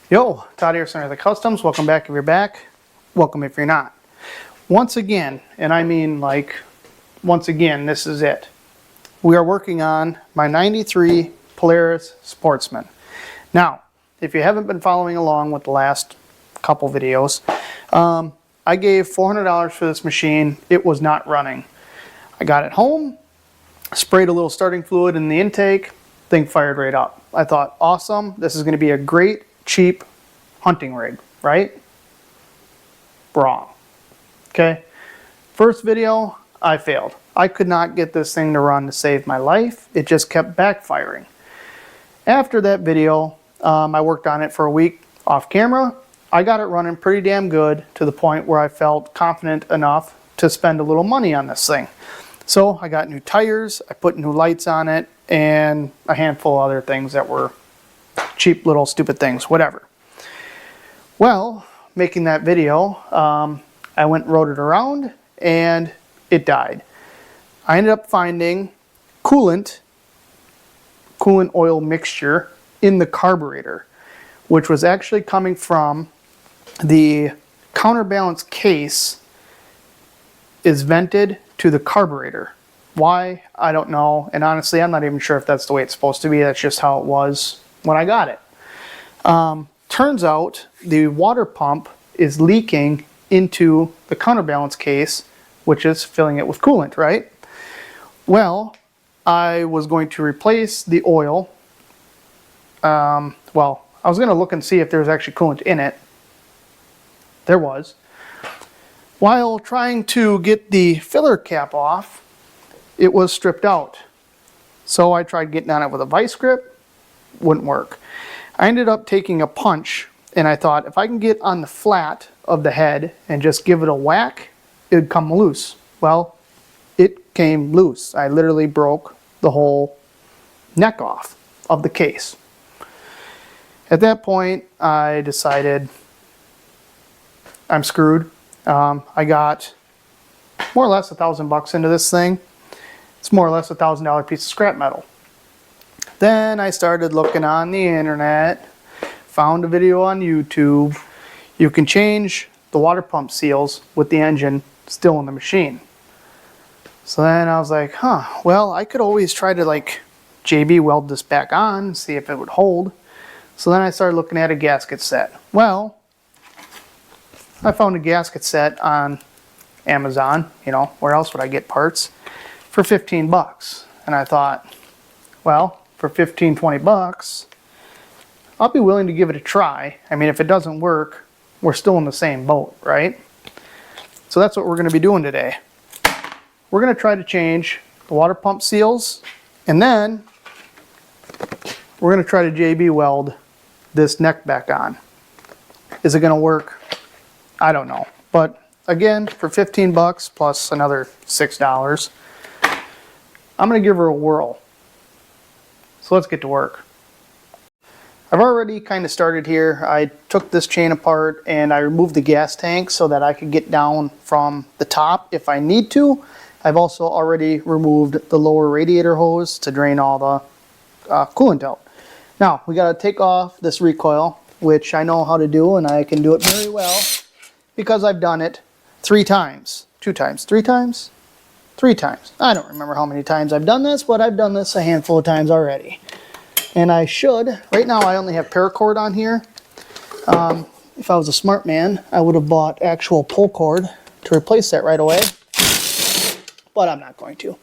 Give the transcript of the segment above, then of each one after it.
Yo, Todd here, Center of the Customs. Welcome back if you're back. Welcome if you're not. Once again, and I mean like once again, this is it. We are working on my 93 Polaris Sportsman. Now, if you haven't been following along with the last couple videos, I gave $400 for this machine. It was not running. I got it home, sprayed a little starting fluid in the intake, thing fired right up. I thought, awesome, this is going to be a great cheap hunting rig, right? Wrong. Okay. First video, I failed. I could not get this thing to run to save my life. It just kept backfiring. After that video, I worked on it for a week off camera. I got it running pretty damn good to the point where I felt confident enough to spend a little money on this thing. So I got new tires, I put new lights on it, and a handful of other things that were cheap little stupid things, whatever. Well, making that video, I went and rode it around and it died. I ended up finding coolant oil mixture in the carburetor, which was actually coming from the counterbalance case is vented to the carburetor. Why? I don't know, and honestly I'm not even sure if that's the way it's supposed to be. That's just how it was when I got it. Turns out the water pump is leaking into the counterbalance case, which is filling it with coolant, right? Well, I was going to replace the oil. Well, I was going to look and see if there was actually coolant in it. There was. While trying to get the filler cap off, it was stripped out. So I tried getting on it with a vice grip. Wouldn't work. I ended up taking a punch, and I thought if I can get on the flat of the head and just give it a whack, it'd come loose. Well, it came loose. I literally broke the whole neck off of the case. At that point, I decided I'm screwed. I got more or less $1,000 into this thing. It's more or less a $1,000 piece of scrap metal. Then I started looking on the internet, found a video on YouTube. You can change the water pump seals with the engine still in the machine. So then I was like, well, I could always try to like JB Weld this back on, see if it would hold. So then I started looking at a gasket set. Well, I found a gasket set on Amazon, you know, where else would I get parts, for 15 bucks. And I thought, well, for 15, 20 bucks, I'll be willing to give it a try. I mean, if it doesn't work, we're still in the same boat, right? So that's what we're going to be doing today. We're going to try to change the water pump seals, and then we're going to try to JB Weld this neck back on. Is it going to work? I don't know. But again, for 15 bucks plus another $6, I'm going to give her a whirl. So let's get to work. I've already kind of started here. I took this chain apart and I removed the gas tank so that I could get down from the top if I need to. I've also already removed the lower radiator hose to drain all the coolant out. Now, we got to take off this recoil, which I know how to do, and I can do it very well because I've done it 3 times. 2 times. 3 times? 3 times. I don't remember how many times I've done this, but I've done this a handful of times already. And I should. Right now I only have paracord on here. If I was a smart man, I would have bought actual pull cord to replace that right away. But I'm not going to.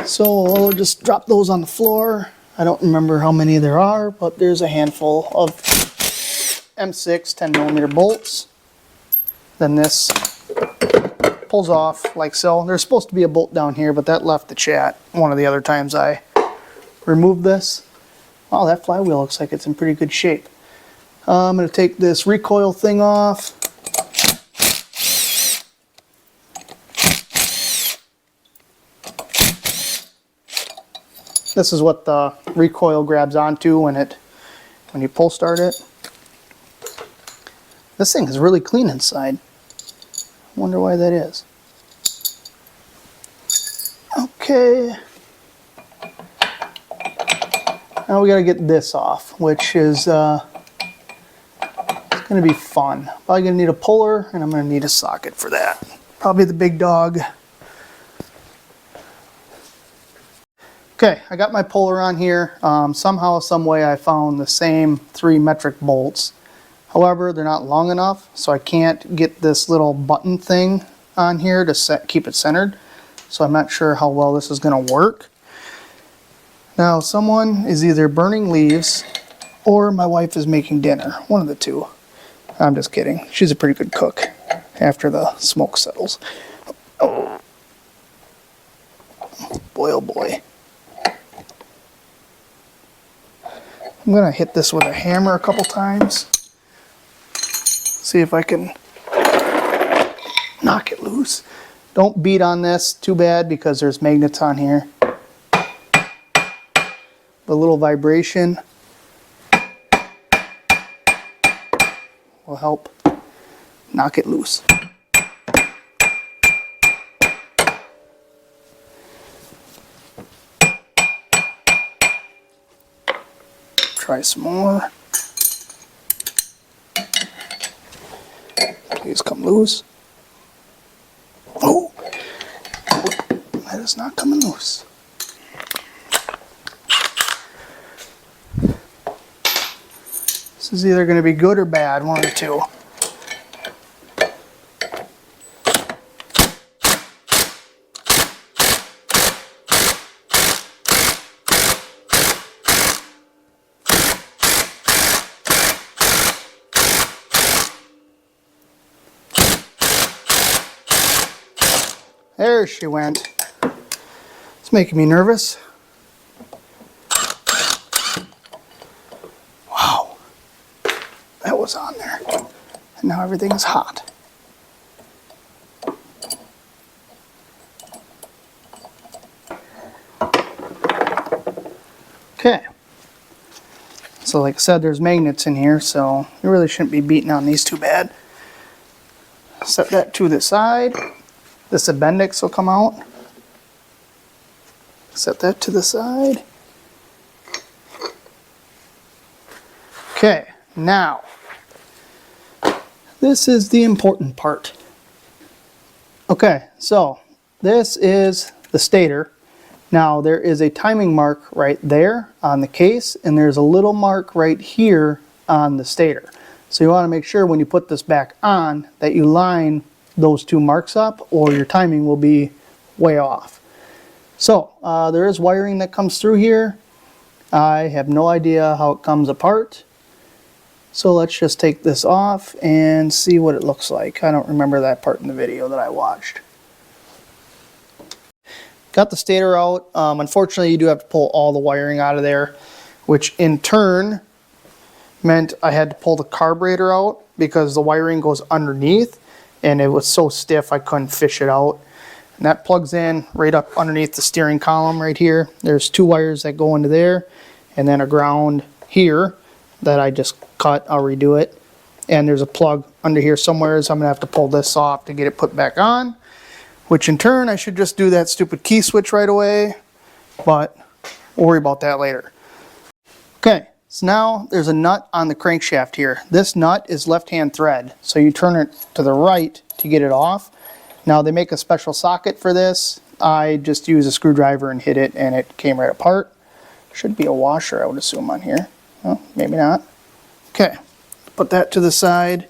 So I'll just drop those on the floor. I don't remember how many there are, but there's a handful of M6 10mm bolts. Then this pulls off like so. There's supposed to be a bolt down here, but that left the chat one of the other times I removed this. Wow, that flywheel looks like it's in pretty good shape. I'm going to take this recoil thing off. This is what the recoil grabs onto when you pull start it. This thing is really clean inside. I wonder why that is. Okay. Now we got to get this off, which is Gonna be fun. Probably gonna need a puller, and I'm gonna need a socket for that. Probably the big dog. Okay, I got my puller on here. Somehow, some way I found the same 3 metric bolts. However, they're not long enough, so I can't get this little button thing on here to keep it centered. So I'm not sure how well this is gonna work. Now, someone is either burning leaves or my wife is making dinner. One of the two. I'm just kidding. She's a pretty good cook after the smoke settles. Oh. Boy, oh boy. I'm going to hit this with a hammer a couple times. See if I can knock it loose. Don't beat on this too bad because there's magnets on here. The little vibration will help knock it loose. Try some more. Please come loose. Oh, that is not coming loose. This is either going to be good or bad, one of the two. There she went. It's making me nervous. Wow. That was on there. And now everything is hot. Okay. So like I said, there's magnets in here, so you really shouldn't be beating on these too bad. Set that to the side. This appendix will come out. Set that to the side. Okay, now, this is the important part. Okay, so this is the stator. Now there is a timing mark right there on the case, and there's a little mark right here on the stator. So you want to make sure when you put this back on that you line those 2 marks up, or your timing will be way off. So there is wiring that comes through here. I have no idea how it comes apart. So let's just take this off and see what it looks like. I don't remember that part in the video that I watched. Got the stator out. Unfortunately, you do have to pull all the wiring out of there, which in turn meant I had to pull the carburetor out because the wiring goes underneath. And it was so stiff I couldn't fish it out. And that plugs in right up underneath the steering column right here. There's 2 wires that go into there, and then a ground here that I just cut. I'll redo it. And there's a plug under here somewhere, so I'm gonna have to pull this off to get it put back on, which in turn I should just do that stupid key switch right away, but we'll worry about that later. Okay. So now there's a nut on the crankshaft here. This nut is left-hand thread, so you turn it to the right to get it off. Now they make a special socket for this. I just used a screwdriver and hit it and it came right apart. Should be a washer, I would assume, on here. Well, maybe not. Okay, put that to the side.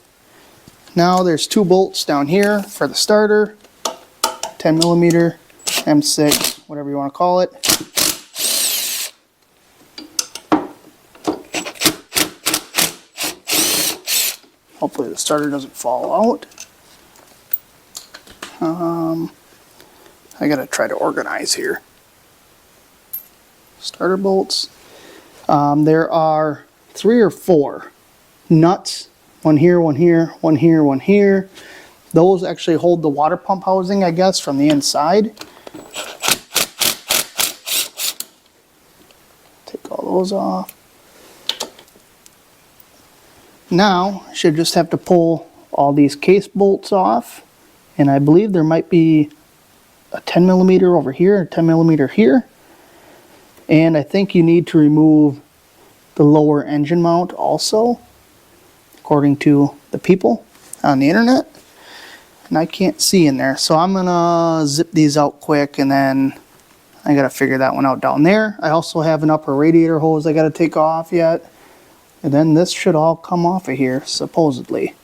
Now there's 2 bolts down here for the starter. 10mm, M6, whatever you want to call it. Hopefully the starter doesn't fall out. I gotta try to organize here. Starter bolts. There are 3 or 4 nuts. One here, one here, one here, one here. Those actually hold the water pump housing, I guess, from the inside. Take all those off. Now, I should just have to pull all these case bolts off, and I believe there might be a 10mm over here, a 10mm here, and I think you need to remove the lower engine mount also. according to the people on the internet. And I can't see in there, so I'm gonna zip these out quick, and then I gotta figure that one out down there. I also have an upper radiator hose I gotta take off yet. And then this should all come off of here, supposedly.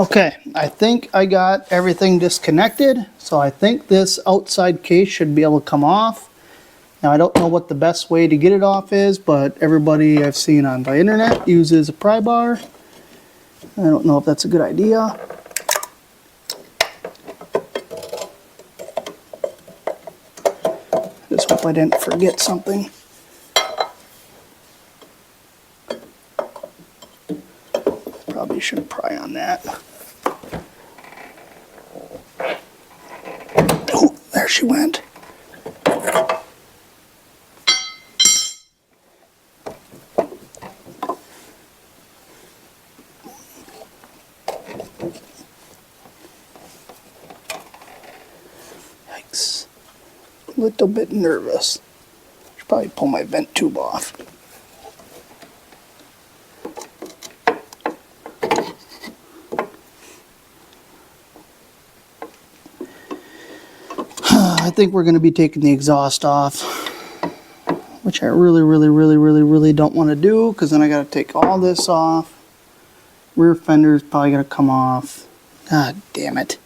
Okay, I think I got everything disconnected, so I think this outside case should be able to come off. Now I don't know what the best way to get it off is, but everybody I've seen on the internet uses a pry bar. I don't know if that's a good idea. Just hope I didn't forget something. Probably shouldn't pry on that. Oh, there she went. Yikes. A little bit nervous. Should probably pull my vent tube off. I think we're going to be taking the exhaust off, which I really don't want to do, because then I got to take all this off. Rear fender's probably going to come off. God damn it.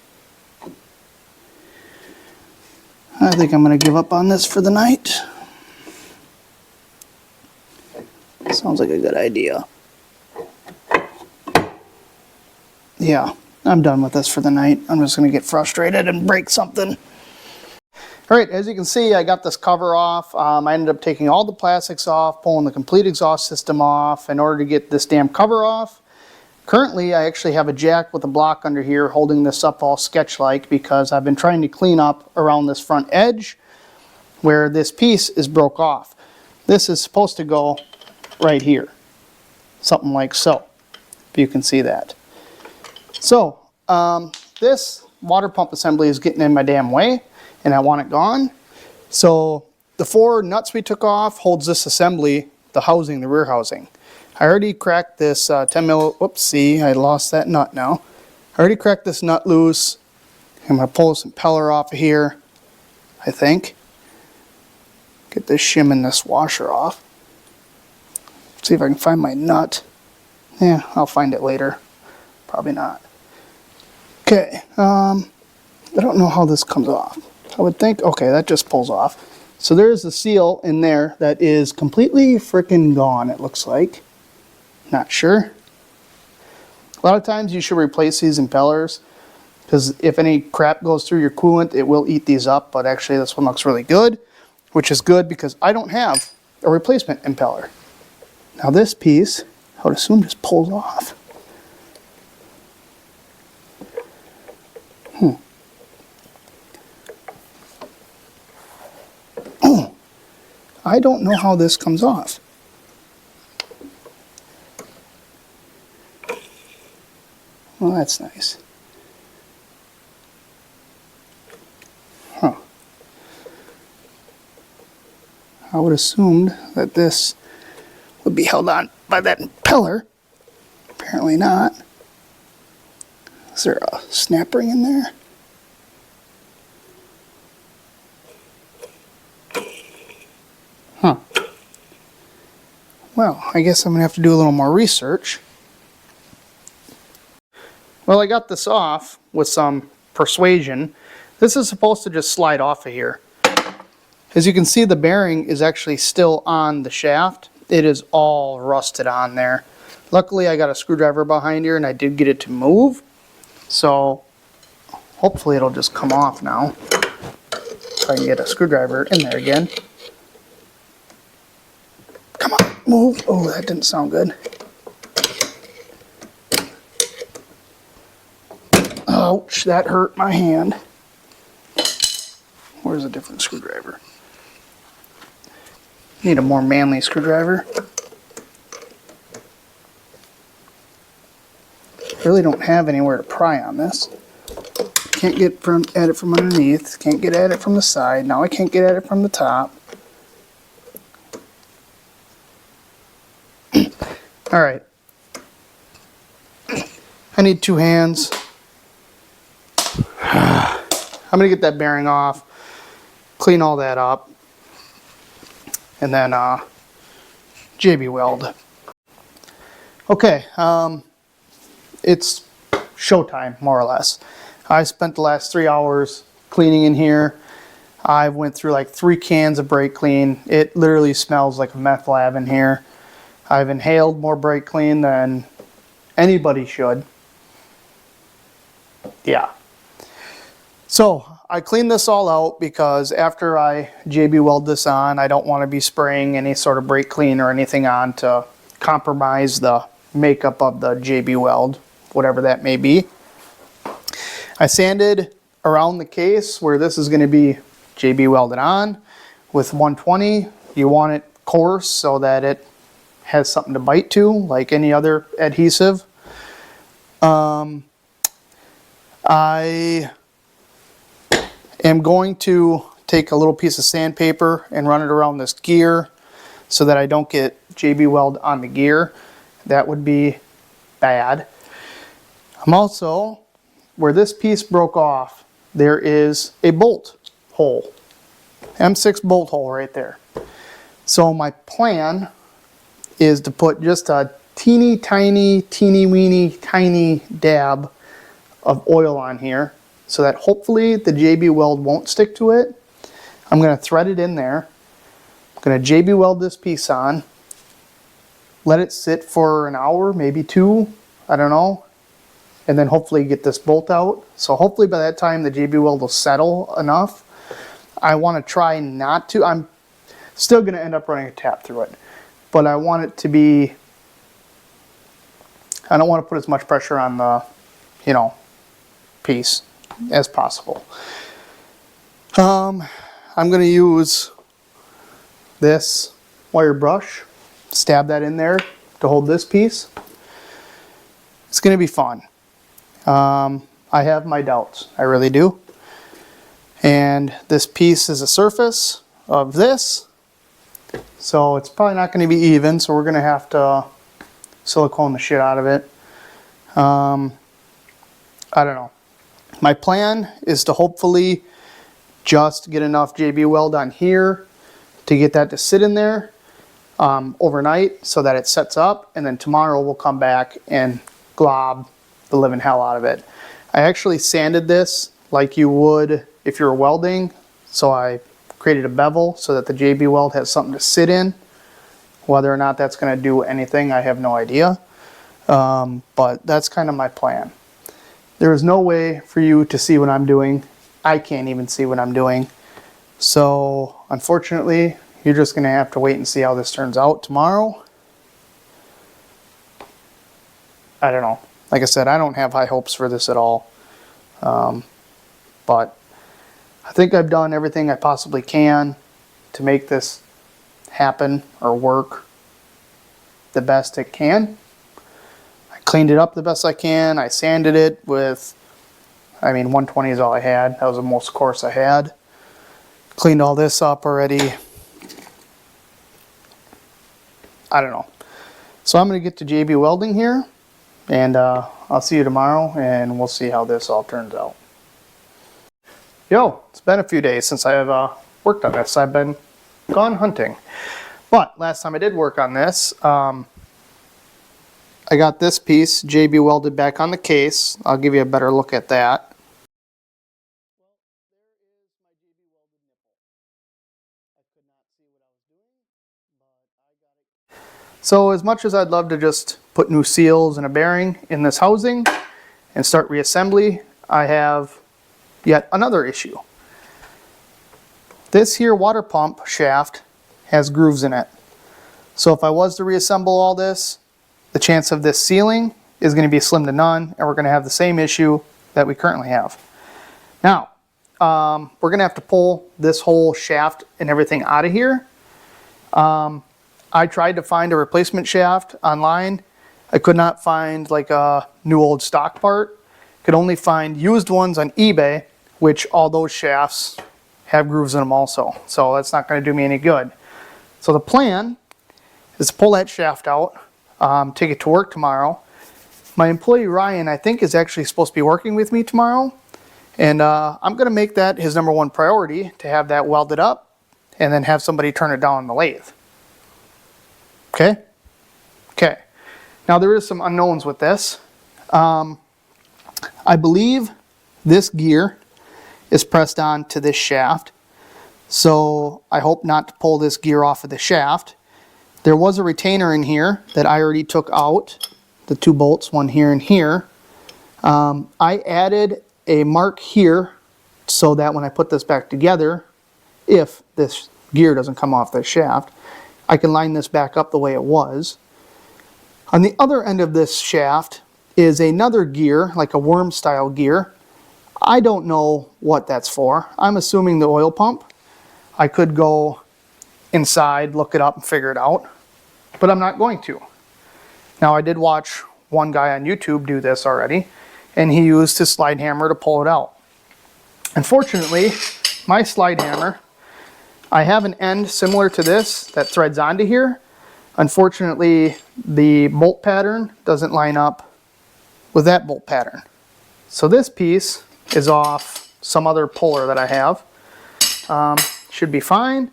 I think I'm going to give up on this for the night. Sounds like a good idea. Yeah, I'm done with this for the night. I'm just going to get frustrated and break something. Alright, as you can see, I got this cover off. I ended up taking all the plastics off, pulling the complete exhaust system off in order to get this damn cover off. Currently, I actually have a jack with a block under here holding this up all sketch-like, because I've been trying to clean up around this front edge where this piece is broke off. This is supposed to go right here, something like so, if you can see that. So, this water pump assembly is getting in my damn way, and I want it gone. So the 4 nuts we took off holds this assembly, the housing, the rear housing. I already cracked this 10 mil, whoops, see, I lost that nut now. I already cracked this nut loose. I'm gonna pull this impeller off of here, I think. Get this shim and this washer off. See if I can find my nut. Yeah, I'll find it later. Probably not. Okay, I don't know how this comes off. I would think, okay, that just pulls off. So there's the seal in there that is completely freaking gone, it looks like. Not sure. A lot of times you should replace these impellers, because if any crap goes through your coolant, it will eat these up, but actually this one looks really good, which is good because I don't have a replacement impeller. Now this piece, I would assume, just pulls off. Oh, I don't know how this comes off. Well, that's nice. Huh. I would assume that this would be held on by that impeller. Apparently not. Is there a snap ring in there? Huh. Well, I guess I'm going to have to do a little more research. Well, I got this off with some persuasion. This is supposed to just slide off of here. As you can see, the bearing is actually still on the shaft. It is all rusted on there. Luckily, I got a screwdriver behind here and I did get it to move. So hopefully it'll just come off now. If I can get a screwdriver in there again. Come on, move. Oh, that didn't sound good. Ouch, that hurt my hand. Where's a different screwdriver? Need a more manly screwdriver. Really don't have anywhere to pry on this. Can't get at it from underneath. Can't get at it from the side. Now I can't get at it from the top. Alright, I need 2 hands. I'm going to get that bearing off, clean all that up, and then JB Weld. Okay, it's showtime, more or less. I spent the last 3 hours cleaning in here. I went through like 3 cans of brake clean. It literally smells like a meth lab in here. I've inhaled more brake clean than anybody should. Yeah. So I cleaned this all out because after I JB Weld this on, I don't want to be spraying any sort of brake clean or anything on to compromise the makeup of the JB Weld, whatever that may be. I sanded around the case where this is going to be JB welded on with 120. You want it coarse so that it has something to bite to, like any other adhesive. I am going to take a little piece of sandpaper and run it around this gear so that I don't get JB Weld on the gear. That would be bad. I'm also, where this piece broke off, there is a bolt hole. M6 bolt hole right there. So my plan is to put just a teeny weeny tiny dab of oil on here so that hopefully the JB Weld won't stick to it. I'm going to thread it in there. I'm going to JB Weld this piece on. Let it sit for an hour, maybe 2, I don't know. And then hopefully get this bolt out. So hopefully by that time the JB Weld will settle enough. I want to try not to. I'm still going to end up running a tap through it. But I want it to be, I don't want to put as much pressure on the, piece as possible. I'm going to use this wire brush, stab that in there to hold this piece. It's going to be fun. I have my doubts, I really do. And this piece is a surface of this, so it's probably not going to be even, so we're going to have to silicone the shit out of it. I don't know. My plan is to hopefully just get enough JB Weld on here to get that to sit in there overnight so that it sets up, and then tomorrow we'll come back and glob the living hell out of it. I actually sanded this like you would if you were welding, so I created a bevel so that the JB Weld has something to sit in. Whether or not that's going to do anything, I have no idea. But that's kind of my plan. There is no way for you to see what I'm doing. I can't even see what I'm doing. So unfortunately, you're just going to have to wait and see how this turns out tomorrow. I don't know. Like I said, I don't have high hopes for this at all. But I think I've done everything I possibly can to make this happen or work the best it can. I cleaned it up the best I can. I sanded it with, 120 is all I had. That was the most coarse I had. Cleaned all this up already. I don't know. So I'm going to get to JB Welding here, and I'll see you tomorrow, and we'll see how this all turns out. Yo, it's been a few days since I've worked on this. I've been gone hunting. But last time I did work on this, I got this piece JB welded back on the case. I'll give you a better look at that. So as much as I'd love to just put new seals and a bearing in this housing and start reassembly, I have yet another issue. This here water pump shaft has grooves in it. So if I was to reassemble all this, the chance of this sealing is going to be slim to none, and we're going to have the same issue that we currently have. Now, we're going to have to pull this whole shaft and everything out of here. I tried to find a replacement shaft online. I could not find like a new old stock part. Could only find used ones on eBay, which all those shafts have grooves in them also. So that's not going to do me any good. So the plan is to pull that shaft out, take it to work tomorrow. My employee Ryan, I think, is actually supposed to be working with me tomorrow. And I'm going to make that his #1 priority, to have that welded up and then have somebody turn it down on the lathe. Okay? Okay. Now there is some unknowns with this. I believe this gear is pressed on to this shaft. So I hope not to pull this gear off of the shaft. There was a retainer in here that I already took out. The 2 bolts, one here and here. I added a mark here so that when I put this back together, if this gear doesn't come off the shaft, I can line this back up the way it was. On the other end of this shaft is another gear, like a worm style gear. I don't know what that's for. I'm assuming the oil pump. I could go inside, look it up, and figure it out, but I'm not going to. Now, I did watch one guy on YouTube do this already, and he used his slide hammer to pull it out. Unfortunately, my slide hammer, I have an end similar to this that threads onto here. Unfortunately, the bolt pattern doesn't line up with that bolt pattern. So this piece is off some other puller that I have. Should be fine.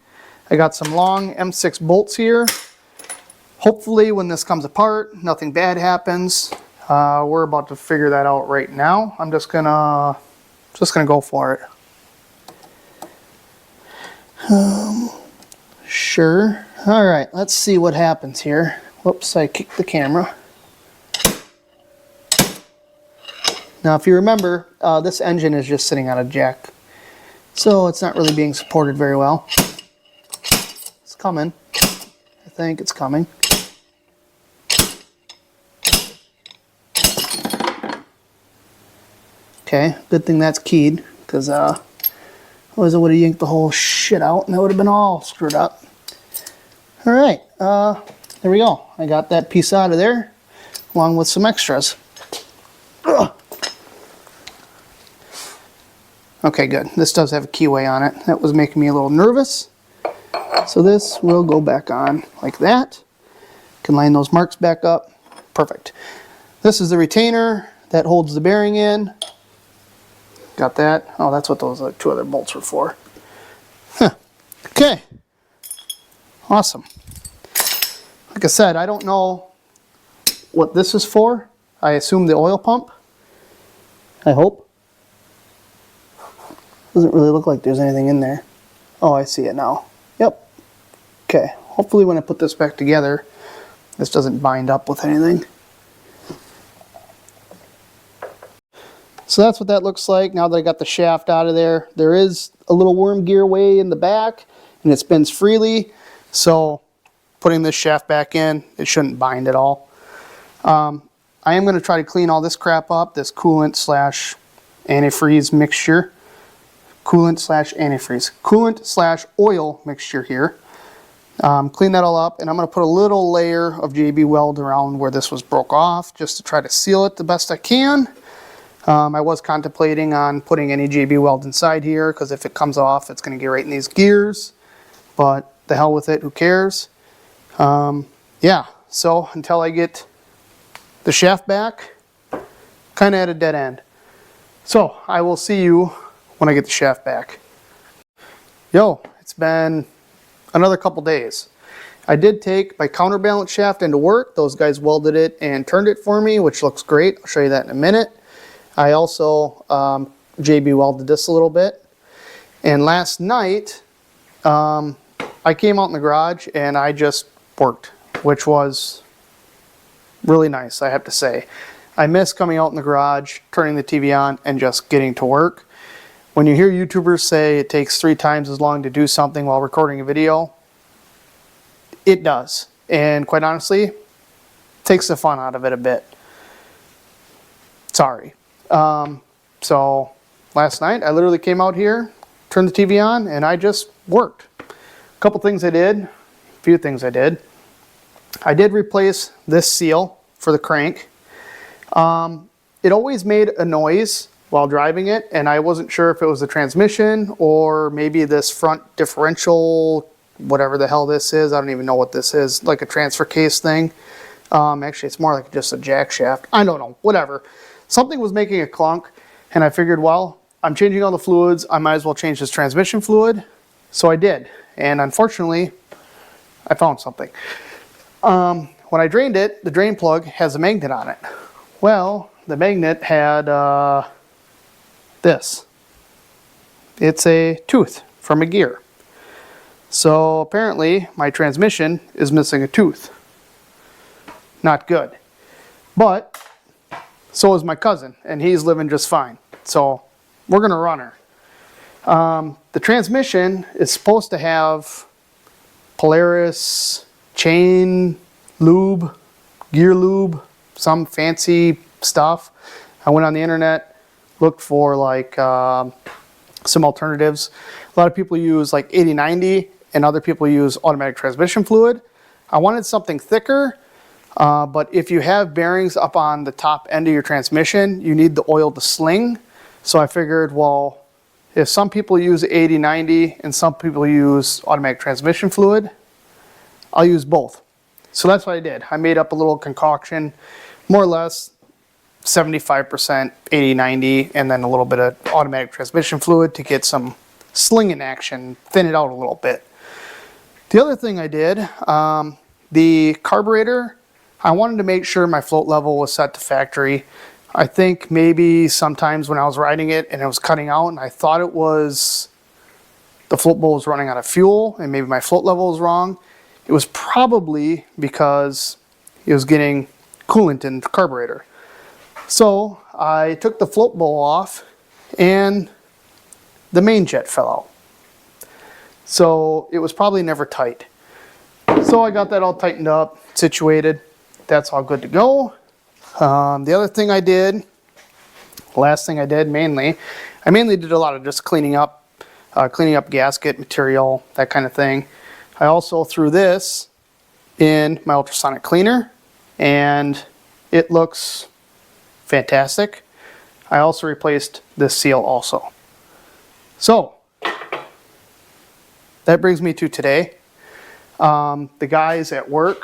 I got some long M6 bolts here. Hopefully when this comes apart, nothing bad happens. We're about to figure that out right now. I'm just gonna go for it. Sure. All right, let's see what happens here. Whoops, I kicked the camera. Now, if you remember, this engine is just sitting on a jack, so it's not really being supported very well. It's coming. I think it's coming. Okay, good thing that's keyed, because otherwise I would have yanked the whole shit out and that would have been all screwed up. All right, there we go. I got that piece out of there, along with some extras. Ugh. Okay, good. This does have a keyway on it. That was making me a little nervous. So this will go back on like that. Can line those marks back up. Perfect. This is the retainer that holds the bearing in. Got that. Oh, that's what those 2 other bolts were for. Huh. Okay. Awesome. Like I said, I don't know what this is for. I assume the oil pump. I hope. Doesn't really look like there's anything in there. Oh, I see it now. Yep. Okay. Hopefully when I put this back together, this doesn't bind up with anything. So that's what that looks like now that I got the shaft out of there. There is a little worm gear way in the back, and it spins freely. So putting this shaft back in, it shouldn't bind at all. I am going to try to clean all this crap up, this coolant slash antifreeze mixture. Coolant slash antifreeze. Coolant slash oil mixture here. Clean that all up, and I'm going to put a little layer of JB Weld around where this was broke off, just to try to seal it the best I can. I was contemplating on putting any JB Weld inside here, because if it comes off, it's going to get right in these gears. But the hell with it, who cares? Yeah, so until I get the shaft back, kind of at a dead end. So I will see you when I get the shaft back. Yo, it's been another couple days. I did take my counterbalance shaft into work. Those guys welded it and turned it for me, which looks great. I'll show you that in a minute. I also JB welded this a little bit. And last night, I came out in the garage and I just worked, which was really nice, I have to say. I miss coming out in the garage, turning the TV on, and just getting to work. When you hear YouTubers say it takes 3 times as long to do something while recording a video, it does. And quite honestly, it takes the fun out of it a bit. Sorry. So last night I literally came out here, turned the TV on, and I just worked. A couple things I did, a few things I did. I did replace this seal for the crank. It always made a noise while driving it, and I wasn't sure if it was the transmission or maybe this front differential, whatever the hell this is. I don't even know what this is, like a transfer case thing. Actually, it's more like just a jack shaft. I don't know, whatever. Something was making a clunk, and I figured, well, I'm changing all the fluids. I might as well change this transmission fluid. So I did, and unfortunately, I found something. When I drained it, the drain plug has a magnet on it. Well, the magnet had this. It's a tooth from a gear. So apparently my transmission is missing a tooth. Not good. But so is my cousin, and he's living just fine. So we're gonna run her. The transmission is supposed to have Polaris chain lube, gear lube, some fancy stuff. I went on the internet, looked for like some alternatives. A lot of people use like 80/90 and other people use automatic transmission fluid. I wanted something thicker, but if you have bearings up on the top end of your transmission, you need the oil to sling. So I figured, well, if some people use 80/90 and some people use automatic transmission fluid, I'll use both. So that's what I did. I made up a little concoction, more or less 75% 80/90 and then a little bit of automatic transmission fluid to get some slinging action, thin it out a little bit. The other thing I did, the carburetor, I wanted to make sure my float level was set to factory. I think maybe sometimes when I was riding it and it was cutting out and I thought it was the float bowl was running out of fuel and maybe my float level was wrong. It was probably because it was getting coolant in the carburetor. So I took the float bowl off and the main jet fell out. So it was probably never tight. So I got that all tightened up, situated. That's all good to go. The other thing I did, last thing I did I mainly did a lot of just cleaning up gasket material, that kind of thing. I also threw this in my ultrasonic cleaner and it looks fantastic. I also replaced this seal also. So that brings me to today. The guys at work,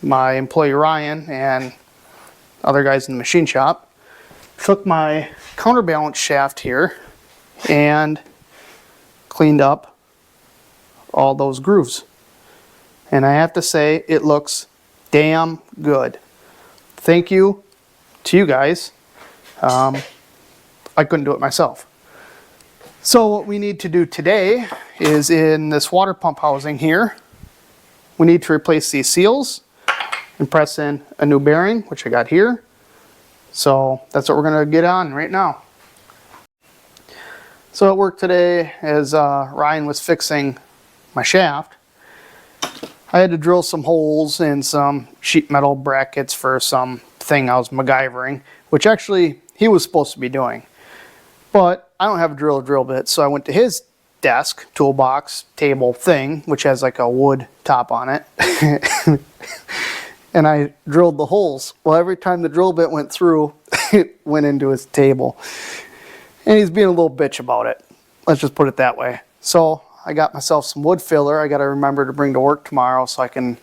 my employee Ryan and other guys in the machine shop, took my counterbalance shaft here and cleaned up all those grooves. And I have to say, it looks damn good. Thank you to you guys. I couldn't do it myself. So what we need to do today is in this water pump housing here, we need to replace these seals and press in a new bearing, which I got here. So that's what we're going to get on right now. So at work today, as Ryan was fixing my shaft, I had to drill some holes in some sheet metal brackets for some thing I was MacGyvering, which actually he was supposed to be doing. But I don't have a drill bit, so I went to his desk, toolbox, table thing, which has like a wood top on it. And I drilled the holes. Well, every time the drill bit went through, it went into his table. And he's being a little bitch about it. Let's just put it that way. So I got myself some wood filler. I got to remember to bring to work tomorrow so I can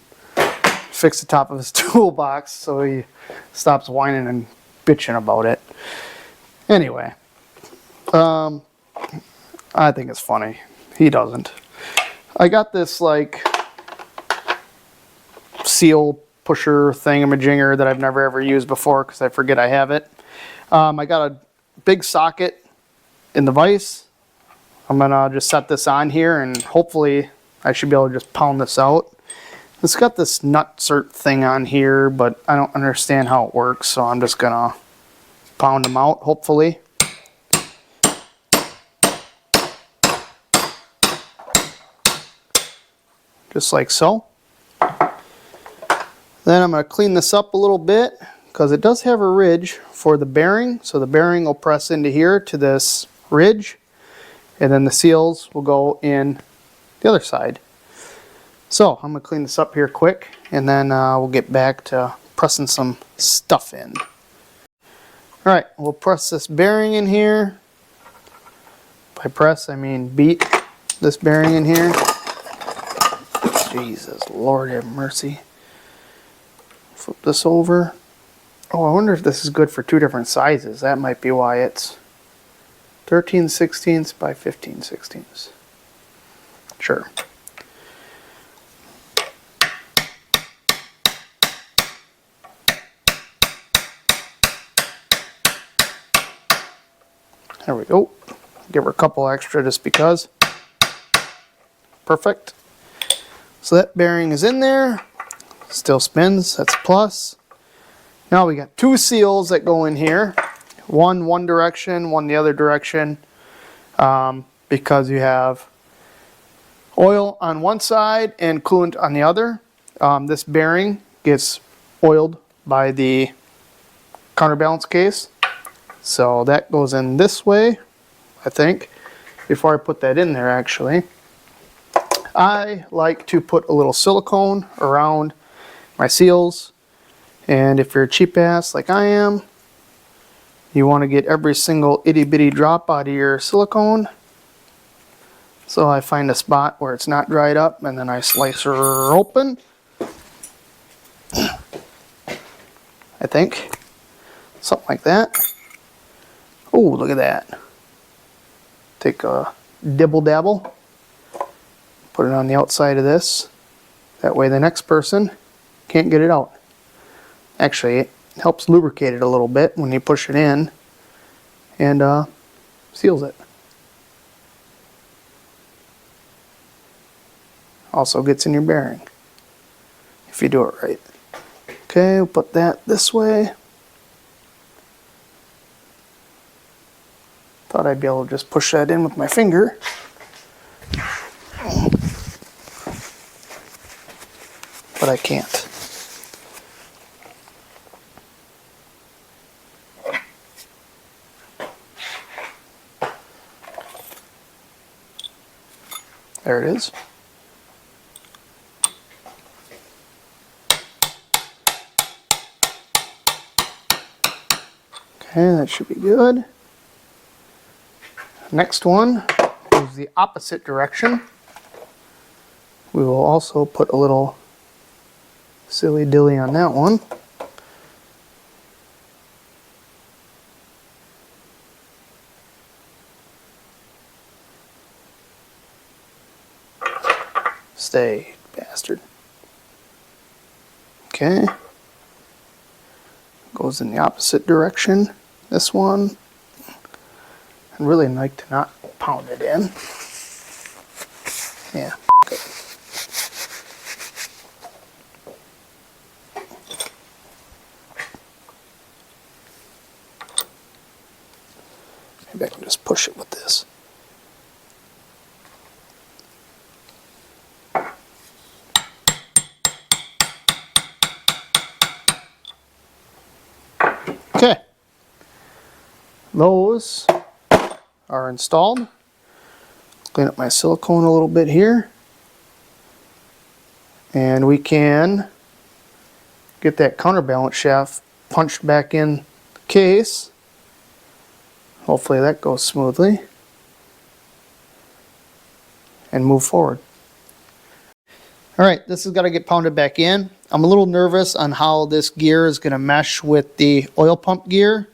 fix the top of his toolbox so he stops whining and bitching about it. Anyway, I think it's funny. He doesn't. I got this like seal pusher thingamajigger that I've never ever used before because I forget I have it. I got a big socket in the vise. I'm gonna just set this on here and hopefully I should be able to just pound this out. It's got this nutsert thing on here, but I don't understand how it works, so I'm just gonna pound them out, hopefully. Just like so. Then I'm going to clean this up a little bit because it does have a ridge for the bearing. So the bearing will press into here to this ridge, and then the seals will go in the other side. So I'm going to clean this up here quick, and then we'll get back to pressing some stuff in. Alright, we'll press this bearing in here. By press, I mean beat this bearing in here. Jesus, Lord have mercy. Flip this over. Oh, I wonder if this is good for two different sizes. That might be why it's 13/16 by 15/16. Sure. There we go. Give her a couple extra just because. Perfect. So that bearing is in there. Still spins, that's a plus. Now we got two seals that go in here. One direction, one the other direction. Because you have oil on one side and coolant on the other. This bearing gets oiled by the counterbalance case. So that goes in this way, I think. Before I put that in there, actually, I like to put a little silicone around my seals. And if you're a cheap ass like I am, you want to get every single itty bitty drop out of your silicone. So I find a spot where it's not dried up and then I slice her open. I think. Something like that. Oh, look at that. Take a dibble dabble. Put it on the outside of this. That way the next person can't get it out. Actually, it helps lubricate it a little bit when you push it in and seals it. Also gets in your bearing if you do it right. Okay, we'll put that this way. Thought I'd be able to just push that in with my finger. But I can't. There it is. Okay, that should be good. Next one is the opposite direction. We will also put a little silly dilly on that one. Stay, bastard. Okay. Goes in the opposite direction. This one. I'd really like to not pound it in. Yeah. Okay. Maybe I can just push it with this. Okay. Those are installed. Clean up my silicone a little bit here. And we can get that counterbalance shaft punched back in the case. Hopefully that goes smoothly. And move forward. Alright, this has got to get pounded back in. I'm a little nervous on how this gear is going to mesh with the oil pump gear.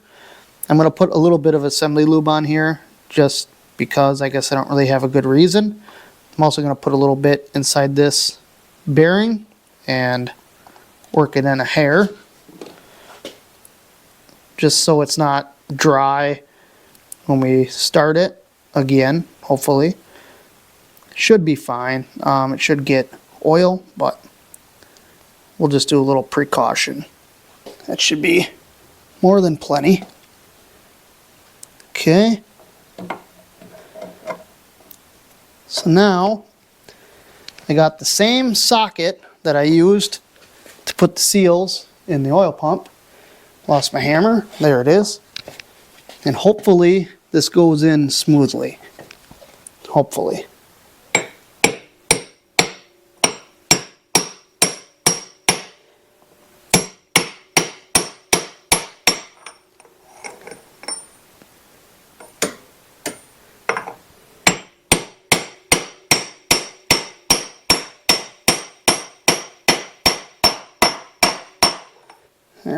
I'm going to put a little bit of assembly lube on here just because I guess I don't really have a good reason. I'm also going to put a little bit inside this bearing and work it in a hair just so it's not dry when we start it again, hopefully. Should be fine. It should get oil, but we'll just do a little precaution. That should be more than plenty. Okay. So now I got the same socket that I used to put the seals in the oil pump. Lost my hammer. There it is. And hopefully this goes in smoothly. Hopefully.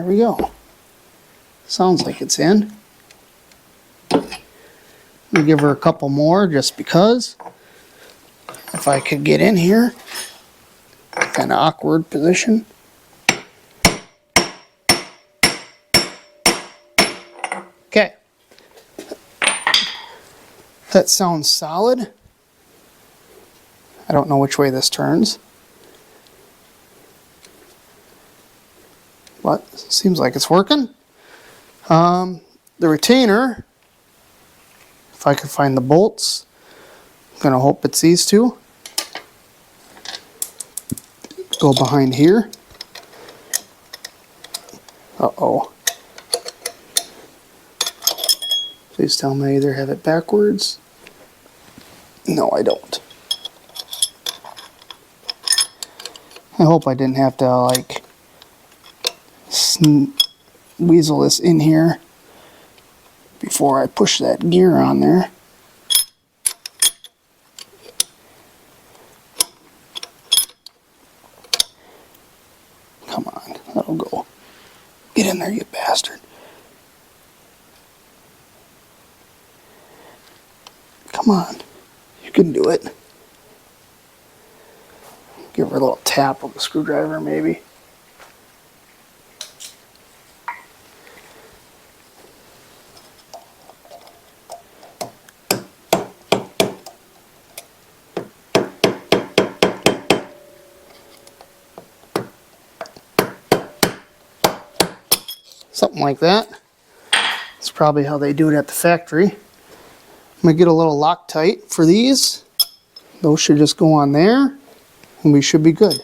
There we go. Sounds like it's in. Let me give her a couple more just because. If I could get in here. Kind of awkward position. Okay. That sounds solid. I don't know which way this turns. But seems like it's working. The retainer, if I could find the bolts, I'm gonna hope it's these two. Go behind here. Uh-oh. Please tell me I either have it backwards. No, I don't. I hope I didn't have to like weasel this in here before I push that gear on there. Come on, that'll go. Get in there, you bastard. Come on, you can do it. Give her a little tap with a screwdriver, maybe. Something like that. That's probably how they do it at the factory. I'm going to get a little Loctite for these. Those should just go on there and we should be good.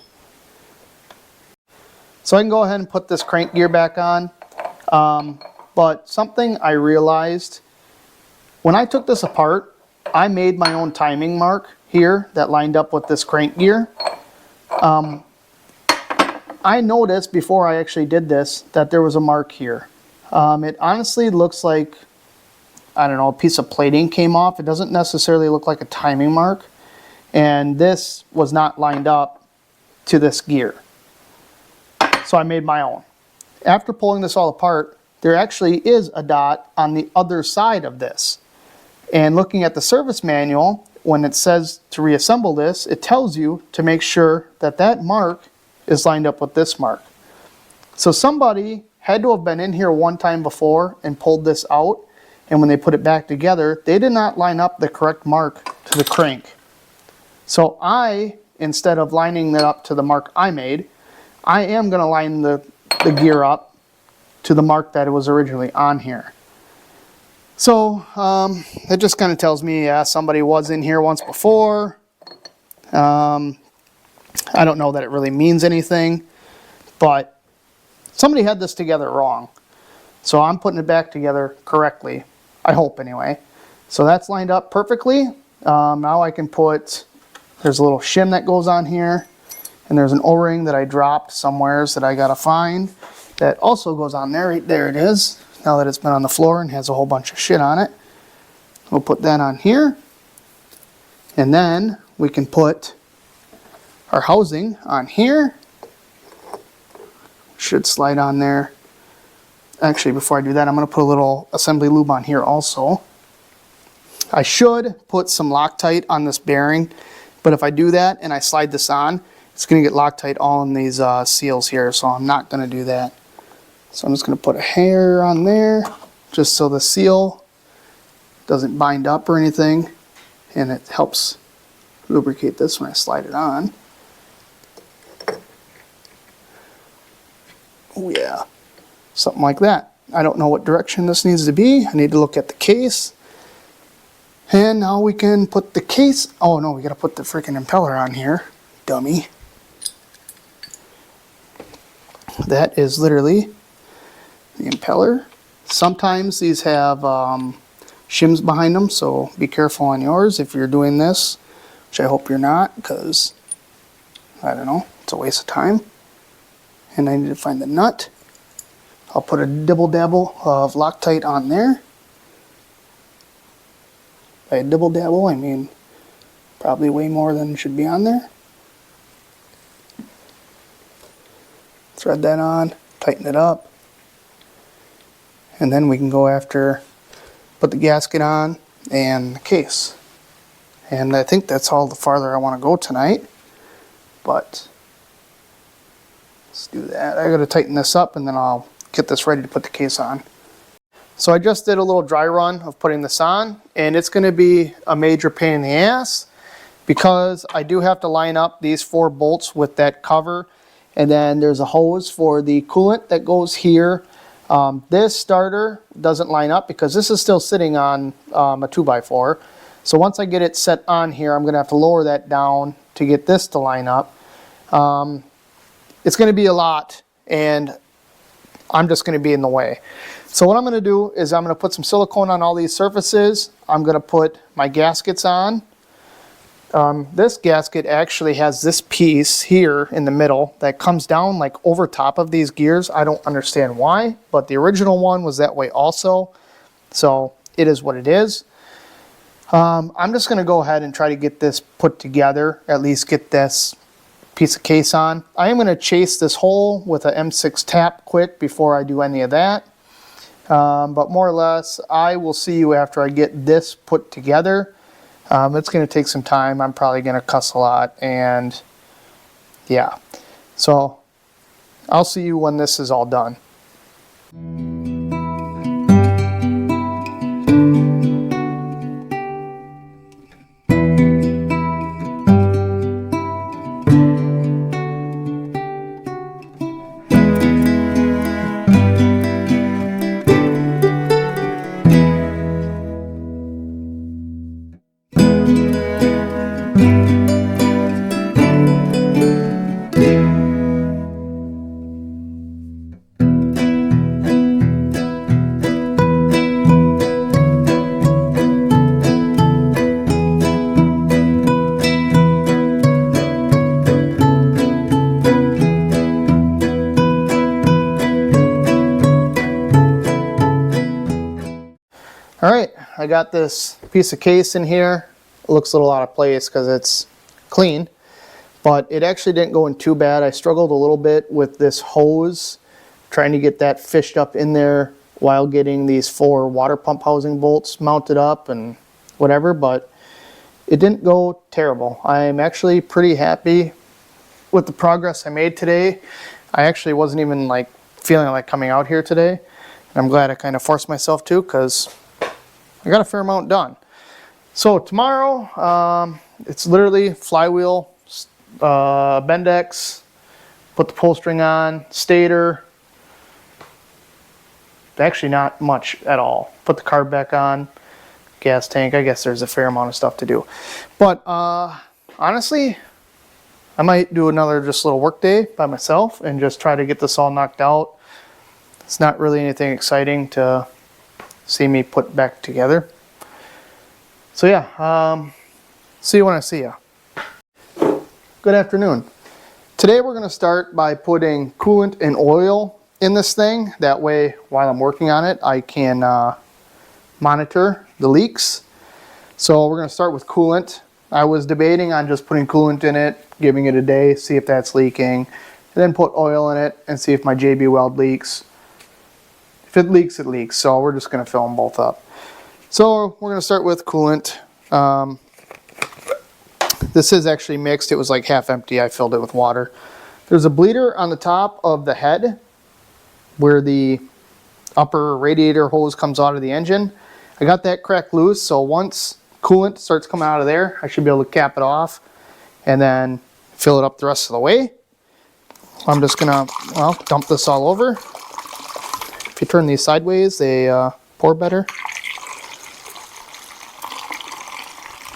So I can go ahead and put this crank gear back on. But something I realized, when I took this apart, I made my own timing mark here that lined up with this crank gear. I noticed before I actually did this that there was a mark here. It honestly looks like, I don't know, a piece of plating came off. It doesn't necessarily look like a timing mark. And this was not lined up to this gear. So I made my own. After pulling this all apart, there actually is a dot on the other side of this. And looking at the service manual, when it says to reassemble this, it tells you to make sure that that mark is lined up with this mark. So somebody had to have been in here one time before and pulled this out, and when they put it back together, they did not line up the correct mark to the crank. So I, instead of lining that up to the mark I made, I am going to line the gear up to the mark that it was originally on here. So that just kind of tells me, yeah, somebody was in here once before. I don't know that it really means anything, but somebody had this together wrong. So I'm putting it back together correctly. I hope anyway. So that's lined up perfectly. Now I can put, there's a little shim that goes on here, and there's an O-ring that I dropped somewheres that I gotta find that also goes on there. Right there it is. Now that it's been on the floor and has a whole bunch of shit on it. We'll put that on here. And then we can put our housing on here. Should slide on there. Actually, before I do that, I'm going to put a little assembly lube on here also. I should put some Loctite on this bearing, but if I do that and I slide this on, it's going to get Loctite all in these seals here, so I'm not going to do that. So I'm just going to put a hair on there, just so the seal doesn't bind up or anything, and it helps lubricate this when I slide it on. Oh yeah, something like that. I don't know what direction this needs to be. I need to look at the case. And now we can put the case, oh no, we gotta put the freaking impeller on here, dummy. That is literally the impeller. Sometimes these have shims behind them, so be careful on yours if you're doing this, which I hope you're not, because, I don't know, it's a waste of time. And I need to find the nut. I'll put a dibble-dabble of Loctite on there. By a dibble-dabble, I mean probably way more than should be on there. Thread that on, tighten it up. and then we can go after, put the gasket on and the case. And I think that's all the farther I want to go tonight, but let's do that. I got to tighten this up and then I'll get this ready to put the case on. So I just did a little dry run of putting this on, and it's going to be a major pain in the ass because I do have to line up these 4 bolts with that cover, and then there's a hose for the coolant that goes here. This starter doesn't line up because this is still sitting on a 2x4. So once I get it set on here, I'm going to have to lower that down to get this to line up. It's going to be a lot, and I'm just going to be in the way. So what I'm going to do is I'm going to put some silicone on all these surfaces. I'm going to put my gaskets on. This gasket actually has this piece here in the middle that comes down like over top of these gears. I don't understand why, but the original one was that way also. So it is what it is. I'm just going to go ahead and try to get this put together, at least get this piece of case on. I am going to chase this hole with an M6 tap quick before I do any of that. But more or less, I will see you after I get this put together. It's going to take some time. I'm probably going to cuss a lot, and yeah. So I'll see you when this is all done. Alright, I got this piece of case in here. It looks a little out of place because it's clean, but it actually didn't go in too bad. I struggled a little bit with this hose, trying to get that fished up in there while getting these 4 water pump housing bolts mounted up and whatever, but it didn't go terrible. I'm actually pretty happy with the progress I made today. I actually wasn't even like feeling like coming out here today. I'm glad I kind of forced myself to, because I got a fair amount done. So tomorrow, it's literally flywheel, Bendex, put the pull string on, Stator. Actually not much at all. Put the carb back on, gas tank. I guess there's a fair amount of stuff to do. But honestly, I might do another just little work day by myself and just try to get this all knocked out. It's not really anything exciting to see me put back together. So yeah, see you when I see you. Good afternoon. Today we're going to start by putting coolant and oil in this thing. That way, while I'm working on it, I can monitor the leaks. So we're going to start with coolant. I was debating on just putting coolant in it, giving it a day, see if that's leaking, and then put oil in it and see if my JB Weld leaks. If it leaks, it leaks. So we're just going to fill them both up. So we're going to start with coolant. This is actually mixed. It was like half empty. I filled it with water. There's a bleeder on the top of the head where the upper radiator hose comes out of the engine. I got that cracked loose, so once coolant starts coming out of there, I should be able to cap it off and then fill it up the rest of the way. I'm just going to, well, dump this all over. If you turn these sideways, they pour better.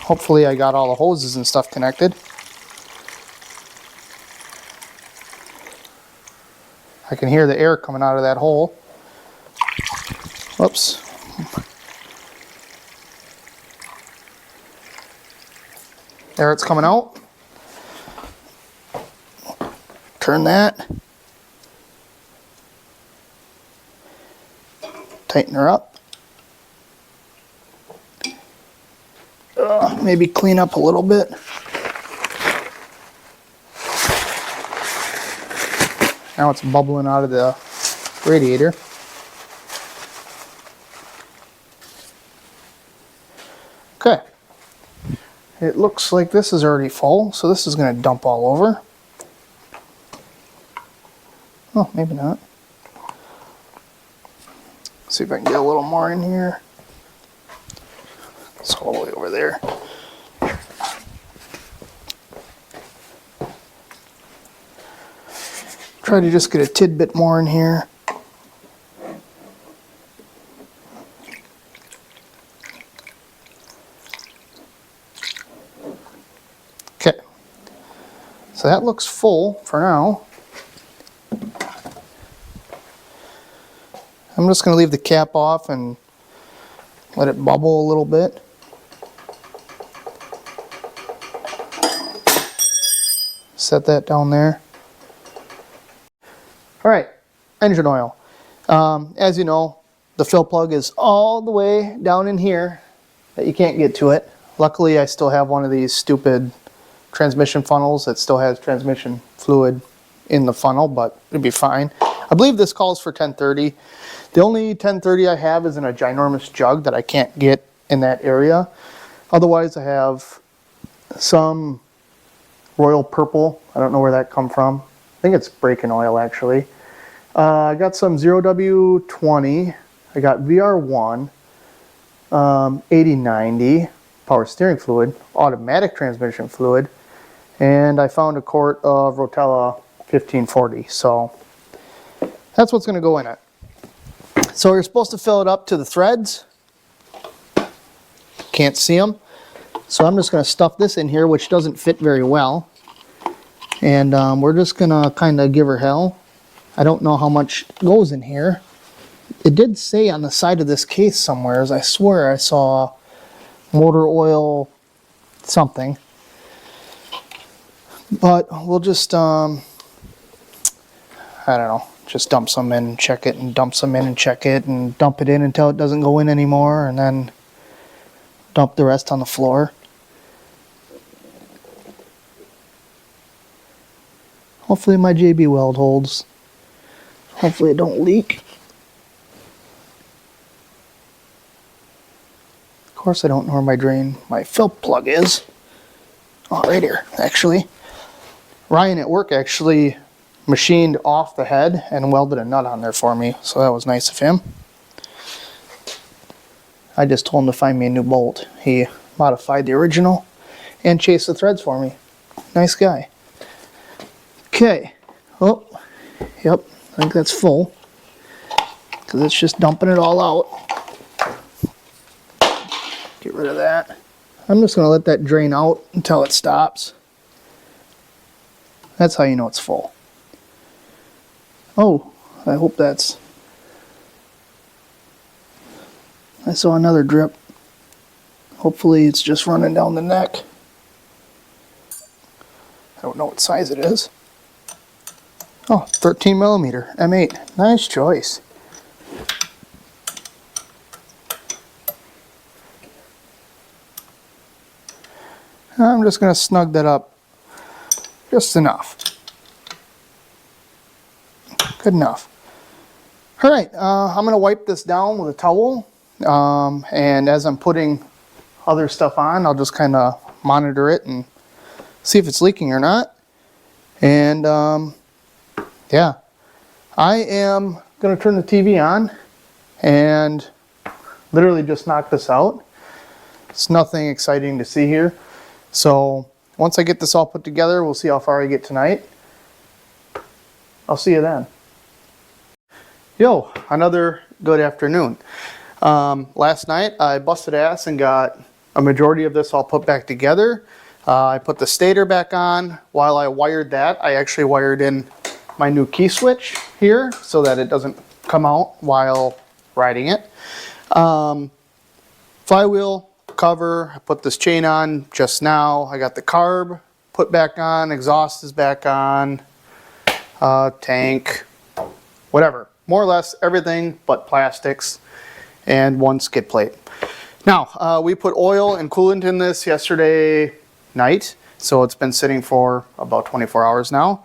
Hopefully I got all the hoses and stuff connected. I can hear the air coming out of that hole. Whoops. There it's coming out. Turn that. Tighten her up. Maybe clean up a little bit. Now it's bubbling out of the radiator. it looks like this is already full, so this is going to dump all over. Oh, maybe not. See if I can get a little more in here. It's all the way over there. Try to just get a tidbit more in here. Okay. So that looks full for now. I'm just going to leave the cap off and let it bubble a little bit. Set that down there. Alright, engine oil. As you know, the fill plug is all the way down in here that you can't get to it. Luckily, I still have one of these stupid transmission funnels that still has transmission fluid in the funnel, but it'd be fine. I believe this calls for 1030. The only 1030 I have is in a ginormous jug that I can't get in that area. Otherwise, I have some royal purple. I don't know where that come from. I think it's braking oil, actually. I got some 0W20. I got VR1, 8090 power steering fluid, automatic transmission fluid, and I found a quart of Rotella 1540. So that's what's going to go in it. So you're supposed to fill it up to the threads. Can't see them. So I'm just going to stuff this in here, which doesn't fit very well. And we're just going to kind of give her hell. I don't know how much goes in here. It did say on the side of this case somewhere, I swear I saw motor oil something. But we'll just, I don't know, just dump some in and check it, and dump some in and check it, and dump it in until it doesn't go in anymore, and then dump the rest on the floor. Hopefully my JB Weld holds. Hopefully it don't leak. Of course I don't know where my fill plug is. Oh, right here, actually. Ryan at work actually machined off the head and welded a nut on there for me, so that was nice of him. I just told him to find me a new bolt. He modified the original and chased the threads for me. Nice guy. Okay. Oh, yep, I think that's full, because it's just dumping it all out. Get rid of that. I'm just going to let that drain out until it stops. That's how you know it's full. Oh, I hope that's... I saw another drip. Hopefully it's just running down the neck. I don't know what size it is. Oh, 13 millimeter M8. Nice choice. I'm just going to snug that up just enough. Good enough. Alright, I'm going to wipe this down with a towel. And as I'm putting other stuff on, I'll just kind of monitor it and see if it's leaking or not. And yeah, I am going to turn the TV on and literally just knock this out. It's nothing exciting to see here. So once I get this all put together, we'll see how far I get tonight. I'll see you then. Yo, another good afternoon. Last night I busted ass and got a majority of this all put back together. I put the stator back on. While I wired that, I actually wired in my new key switch here so that it doesn't come out while riding it. Flywheel cover, I put this chain on just now. I got the carb put back on, exhaust is back on, tank, whatever. More or less everything but plastics and one skid plate. Now, we put oil and coolant in this yesterday night, so it's been sitting for about 24 hours now.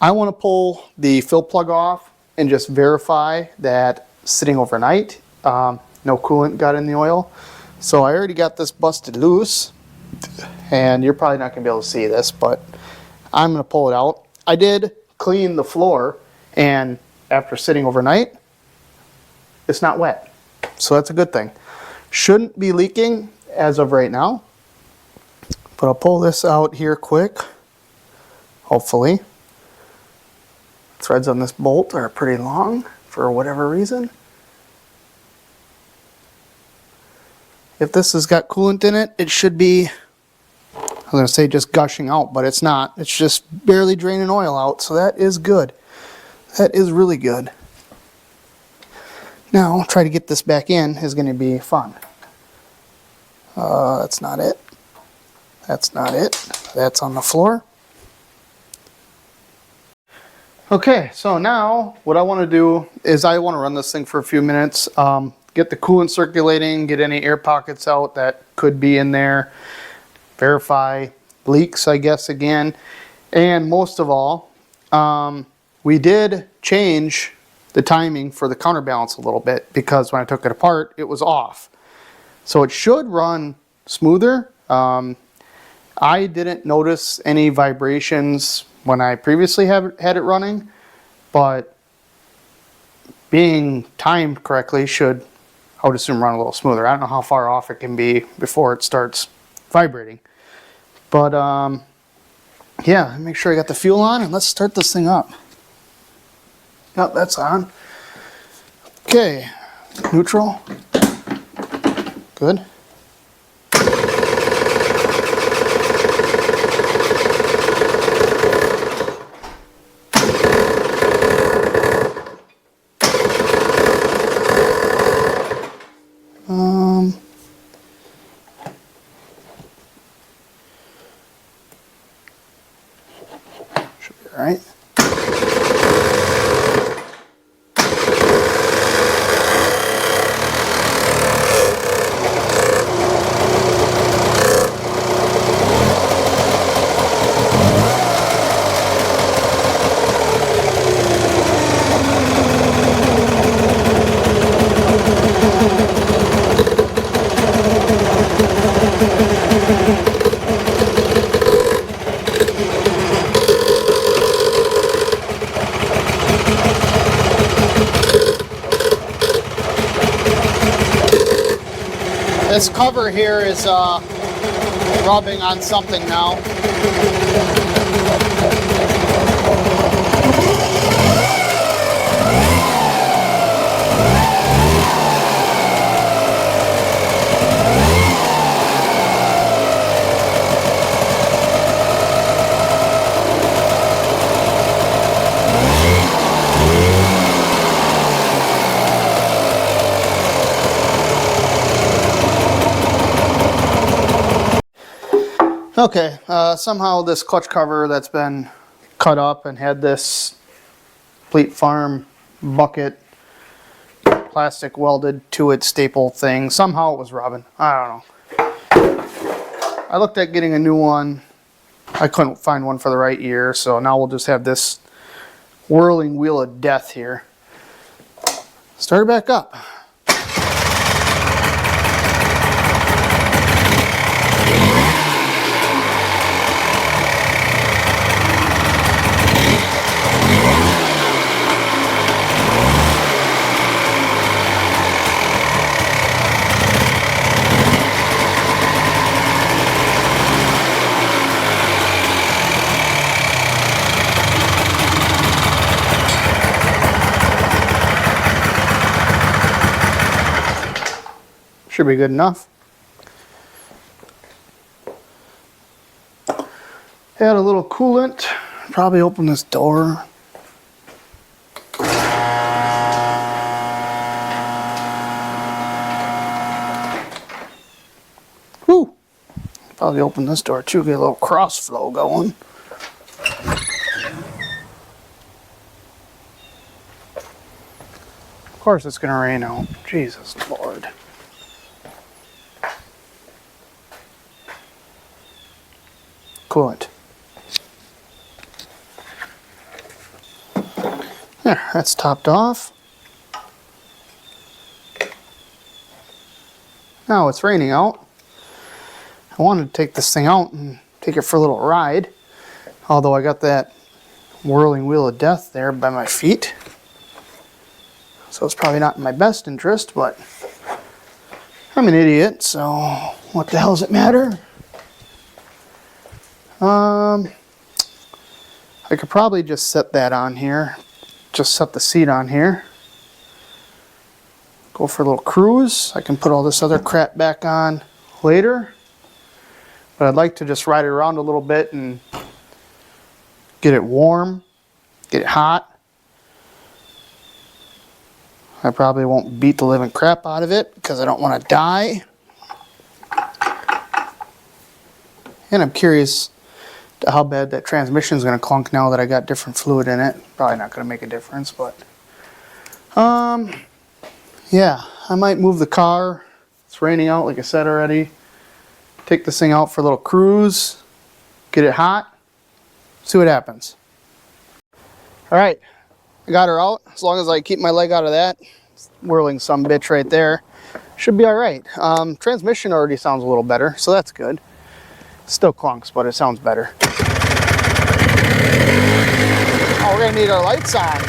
I want to pull the fill plug off and just verify that sitting overnight, no coolant got in the oil. So I already got this busted loose. and you're probably not going to be able to see this, but I'm going to pull it out. I did clean the floor, and after sitting overnight, it's not wet. So that's a good thing. Shouldn't be leaking as of right now, but I'll pull this out here quick, hopefully. Threads on this bolt are pretty long for whatever reason. If this has got coolant in it, it should be, I'm going to say just gushing out, but it's not. It's just barely draining oil out, so that is good. That is really good. Now, try to get this back in is going to be fun. That's not it. That's not it. That's on the floor. Okay, so now what I want to do is I want to run this thing for a few minutes, get the coolant circulating, get any air pockets out that could be in there, verify leaks, I guess, again. And most of all, we did change the timing for the counterbalance a little bit because when I took it apart, it was off. So it should run smoother. I didn't notice any vibrations when I previously had it running, but being timed correctly should, I would assume, run a little smoother. I don't know how far off it can be before it starts vibrating. But yeah, make sure I got the fuel on and let's start this thing up. Yep, that's on. Okay, neutral. Good. Should be all right. This cover here is rubbing on something now. Okay, somehow this clutch cover that's been cut up and had this Fleet Farm bucket plastic welded to it staple thing, somehow it was rubbing. I don't know. I looked at getting a new one. I couldn't find one for the right year, so now we'll just have this whirling wheel of death here. Start it back up. Should be good enough. Add a little coolant. Probably open this door. Whew. Probably open this door too, get a little cross flow going. Of course it's gonna rain out. Jesus Lord. Coolant. There, that's topped off. Now it's raining out. I wanted to take this thing out and take it for a little ride, although I got that whirling wheel of death there by my feet, so it's probably not in my best interest, but I'm an idiot, so what the hell does it matter? I could probably just set that on here, just set the seat on here, go for a little cruise. I can put all this other crap back on later, but I'd like to just ride it around a little bit and get it warm, get it hot. I probably won't beat the living crap out of it because I don't want to die. And I'm curious to how bad that transmission is going to clunk now that I got different fluid in it. Probably not going to make a difference, but yeah, I might move the car. It's raining out, like I said already. Take this thing out for a little cruise, get it hot, see what happens. All right, I got her out. As long as I keep my leg out of that whirling sumbitch right there, should be all right. Transmission already sounds a little better, so that's good. Still clunks, but it sounds better. Oh, we're gonna need our lights on.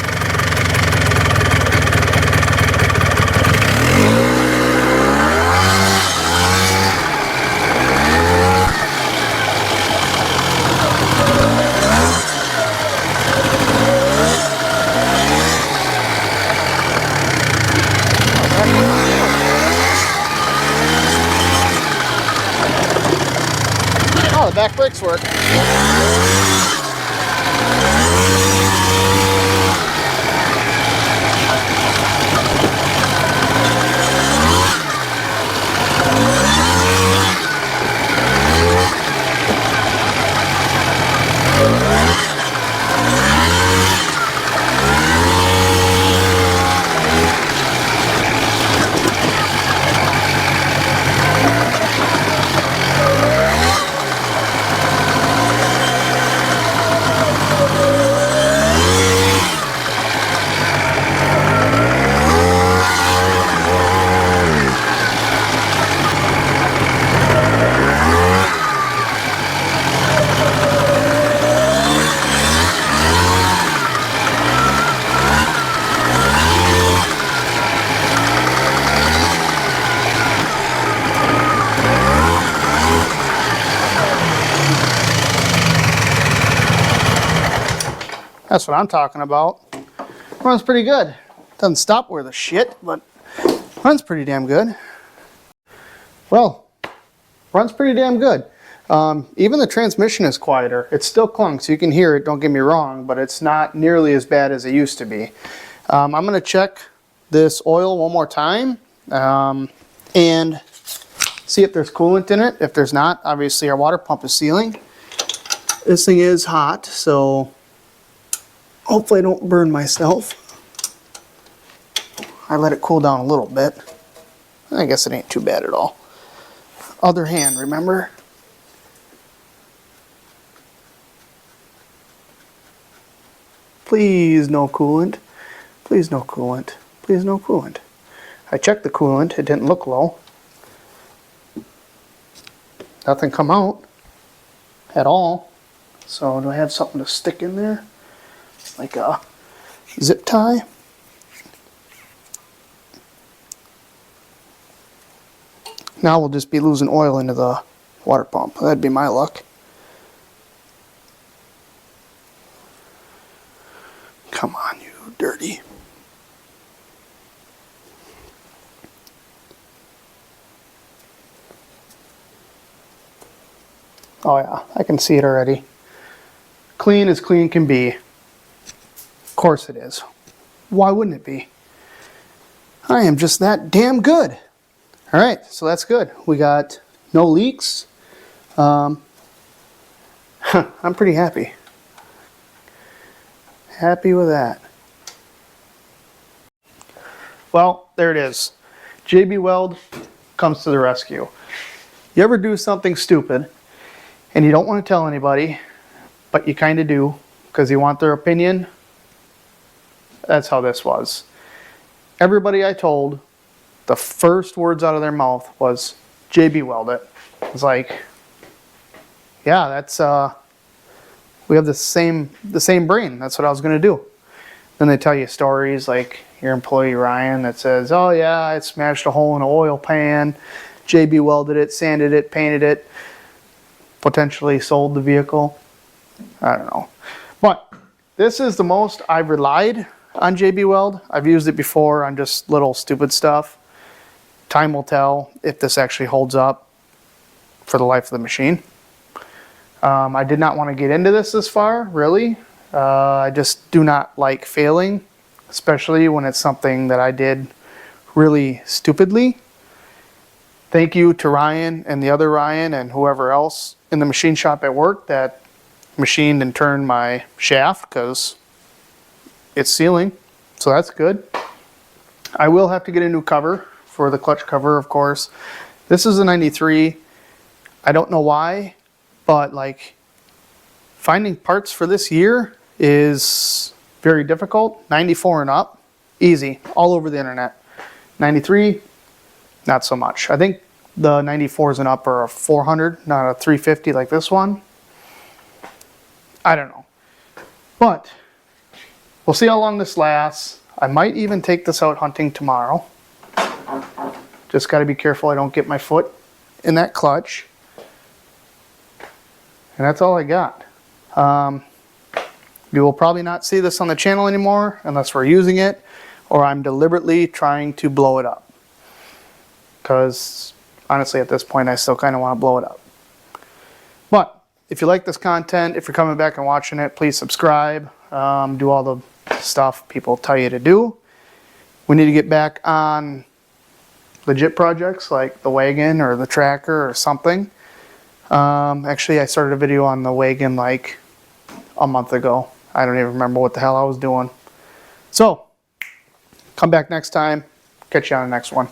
Oh, the back brakes work. That's what I'm talking about. Runs pretty good. Doesn't stop worth a shit, but runs pretty damn good. Well, runs pretty damn good. Even the transmission is quieter. It's still clunks, so you can hear it, don't get me wrong, but it's not nearly as bad as it used to be. I'm going to check this oil one more time and see if there's coolant in it. If there's not, obviously our water pump is sealing. This thing is hot, so hopefully I don't burn myself. I let it cool down a little bit. I guess it ain't too bad at all. Other hand, remember? Please no coolant. Please no coolant. Please no coolant. I checked the coolant. It didn't look low. Nothing come out at all. So do I have something to stick in there? Like a zip tie? Now we'll just be losing oil into the water pump. That'd be my luck. Come on, you dirty. Oh yeah, I can see it already. Clean as clean can be. Of course it is. Why wouldn't it be? I am just that damn good. Alright, so that's good. We got no leaks. I'm pretty happy. Happy with that. Well, there it is. JB Weld comes to the rescue. You ever do something stupid and you don't want to tell anybody, but you kind of do because you want their opinion? That's how this was. Everybody I told, the first words out of their mouth was, JB Weld it. It's like, yeah, that's we have the same brain. That's what I was gonna do. Then they tell you stories like your employee Ryan that says, oh yeah, I smashed a hole in an oil pan, JB welded it, sanded it, painted it, potentially sold the vehicle. I don't know. But this is the most I've relied on JB Weld. I've used it before on just little stupid stuff. Time will tell if this actually holds up for the life of the machine. I did not want to get into this far, really. I just do not like failing, especially when it's something that I did really stupidly. Thank you to Ryan and the other Ryan and whoever else in the machine shop at work that machined and turned my shaft, because it's sealing, so that's good. I will have to get a new cover for the clutch cover, of course. This is a 93. I don't know why, but like finding parts for this year is very difficult. 94 and up, easy, all over the internet. 93, not so much. I think the 94s and up are a 400, not a 350 like this one. I don't know. But we'll see how long this lasts. I might even take this out hunting tomorrow. Just got to be careful I don't get my foot in that clutch. And that's all I got. You will probably not see this on the channel anymore unless we're using it or I'm deliberately trying to blow it up. Because honestly at this point I still kind of want to blow it up. But if you like this content, if you're coming back and watching it, please subscribe. Do all the stuff people tell you to do. We need to get back on legit projects like the wagon or the tracker or something. Actually, I started a video on the wagon like a month ago. I don't even remember what the hell I was doing. So, come back next time. Catch you on the next one.